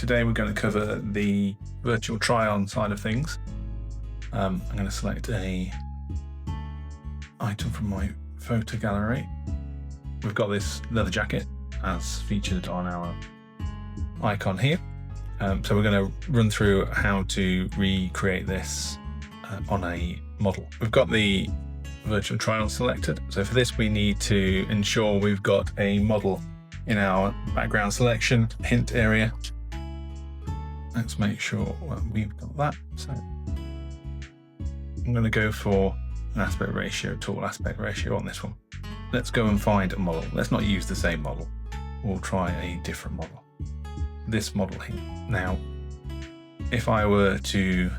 today we're going to cover the virtual try-on side of things. I'm going to select a item from my photo gallery. We've got this leather jacket as featured on our icon here. So we're going to run through how to recreate this on a model. We've got the virtual try-on selected. So for this we need to ensure we've got a model in our background selection hint area. Let's make sure we've got that. So I'm going to go for an aspect ratio, tool aspect ratio on this one. Let's go and find a model. Let's not use the same model. We'll try a different model. This model here. Now, if I were to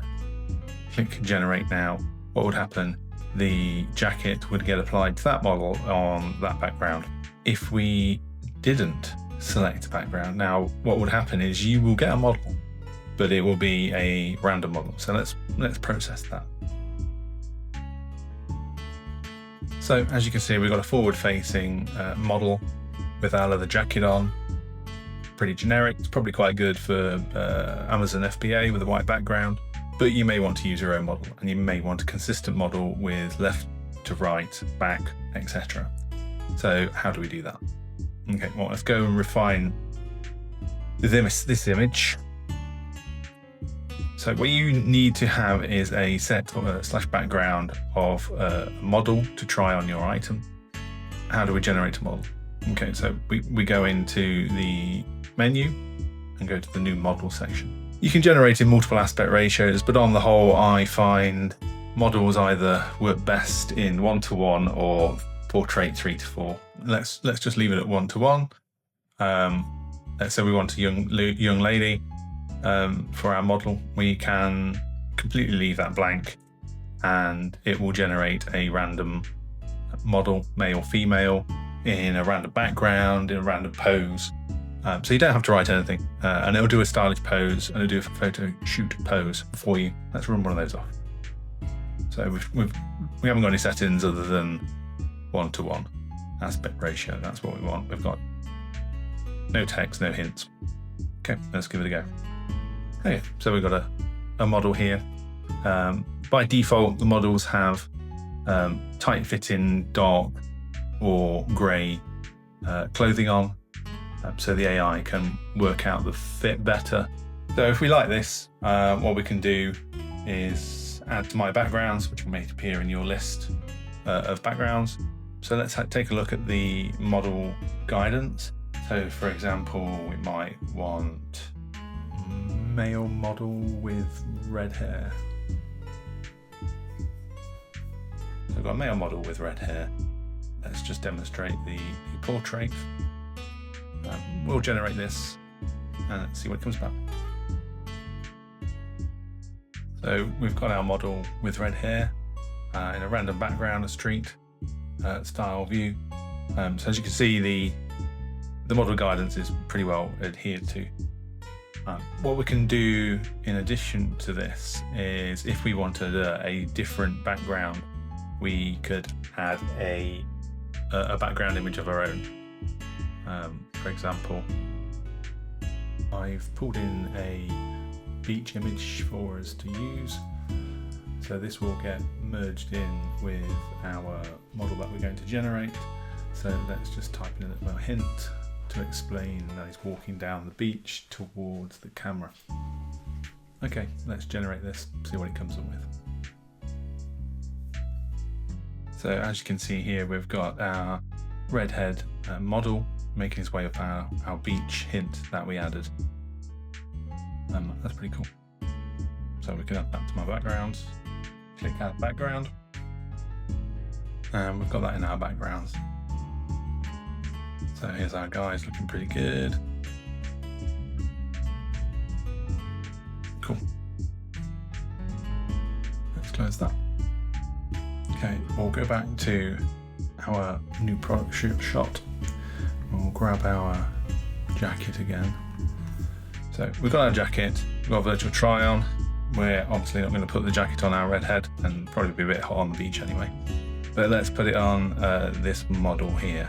click generate now, what would happen? The jacket would get applied to that model on that background. If we didn't select a background, now what would happen is you will get a model, but it will be a random model. So let's process that. So as you can see, we've got a forward-facing model with our leather jacket on. Pretty generic. It's probably quite good for Amazon FBA with a white background, but you may want to use your own model, and you may want a consistent model with left to right, back, etc. So how do we do that? Okay, well, let's go and refine this image. So what you need to have is a set or slash background of a model to try on your item. How do we generate a model? Okay, so we go into the menu and go to the new model section. You can generate in multiple aspect ratios, but on the whole, I find models either work best in 1:1 or portrait 3:4. Let's just leave it at 1:1. Let's say we want a young lady. For our model, we can completely leave that blank and it will generate a random model, male, female, in a random background, in a random pose. So you don't have to write anything, and it'll do a stylish pose and it'll do a photo shoot pose for you. Let's run one of those off. So we haven't got any settings other than 1:1 aspect ratio. That's what we want. We've got no text, no hints. Okay, let's give it a go. Okay, so we've got a model here. By default, the models have tight-fitting, dark or grey clothing on, so the AI can work out the fit better. So if we like this, what we can do is add to my backgrounds, which may appear in your list of backgrounds. So let's take a look at the model guidance. So for example, we might want male model with red hair. So I've got a male model with red hair. Let's just demonstrate the portrait. We'll generate this and let's see what comes back. So we've got our model with red hair in a random background, a street style view. So as you can see, the model guidance is pretty well adhered to. What we can do in addition to this is, if we wanted a different background, we could add a background image of our own. For example, I've pulled in a beach image for us to use. So this will get merged in with our model that we're going to generate. So let's just type in a little hint to explain that he's walking down the beach towards the camera. Okay, let's generate this, see what it comes up with. So as you can see here, we've got our redhead model making his way up our beach hint that we added. That's pretty cool. So we can add that to my backgrounds. Click add background. And we've got that in our backgrounds. So here's our guys looking pretty good. Cool. Let's close that. Okay, we'll go back to our new product shoot shot. We'll grab our jacket again. So we've got our jacket, we've got a virtual try on. We're obviously not going to put the jacket on our redhead and probably be a bit hot on the beach anyway. But let's put it on this model here.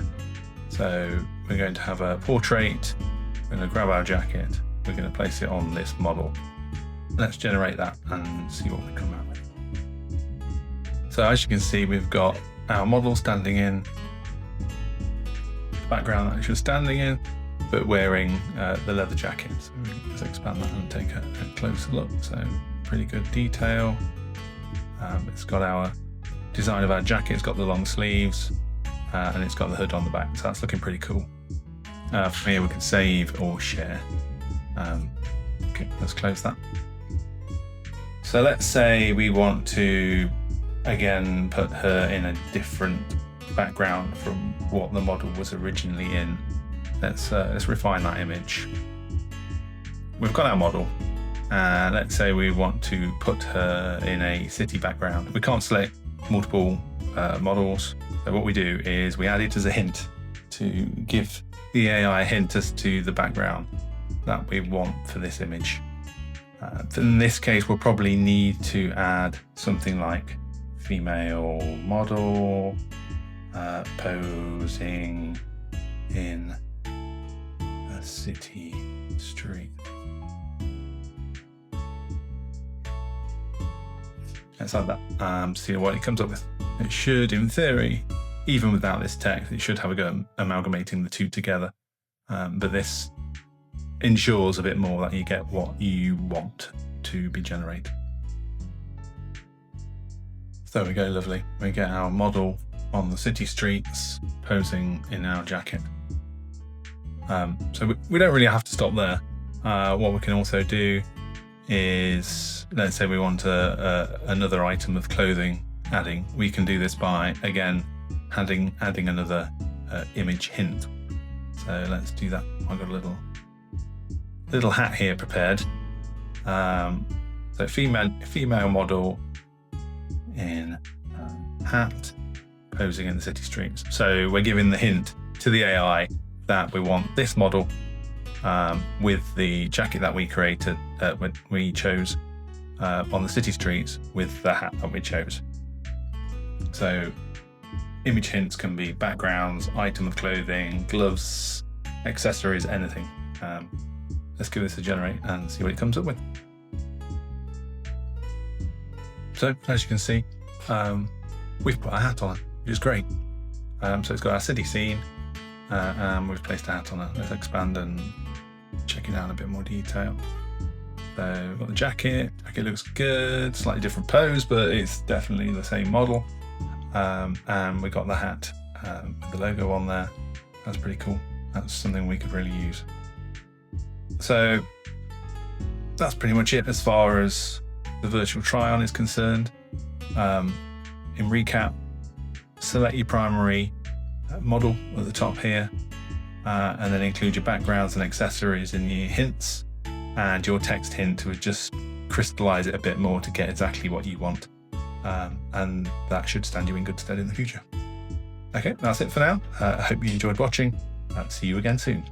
So we're going to have a portrait, we're going to grab our jacket, we're going to place it on this model. Let's generate that and see what we come out with. So as you can see, we've got our model standing in the background that she's standing in, but wearing the leather jacket. So let's expand that and take a closer look. So pretty good detail. It's got our design of our jacket, it's got the long sleeves, and it's got the hood on the back. So that's looking pretty cool. From here we can save or share. Okay, let's close that. So let's say we want to again put her in a different background from what the model was originally in. Let's refine that image. We've got our model. Let's say we want to put her in a city background. We can't select multiple models. So what we do is we add it as a hint to give the AI a hint as to the background that we want for this image. In this case, we'll probably need to add something like female model posing in a city street. Let's add that, see what it comes up with. It should, in theory, even without this text, it should have a go at amalgamating the two together. But this ensures a bit more that you get what you want to be generated. So there we go, lovely. We get our model on the city streets posing in our jacket. So we don't really have to stop there. What we can also do is, let's say we want another item of clothing adding. We can do this by, again, adding another image hint. So let's do that. I've got a little hat here prepared. So female model in hat posing in the city streets. So we're giving the hint to the AI that we want this model with the jacket that we created, when we chose on the city streets with the hat that we chose. So image hints can be backgrounds, item of clothing, gloves, accessories, anything. Let's give this a generate and see what it comes up with. So as you can see, we've put a hat on it, which is great. So it's got our city scene, and we've placed a hat on it. Let's expand and check it out in a bit more detail. So we've got the jacket. Jacket looks good, slightly different pose, but it's definitely the same model. And we got the hat with the logo on there. That's pretty cool. That's something we could really use. So that's pretty much it as far as the virtual try-on is concerned. In recap, select your primary model at the top here, and then include your backgrounds and accessories in your hints, and your text hint to just crystallize it a bit more to get exactly what you want. And that should stand you in good stead in the future. Okay, that's it for now. I hope you enjoyed watching. See you again soon.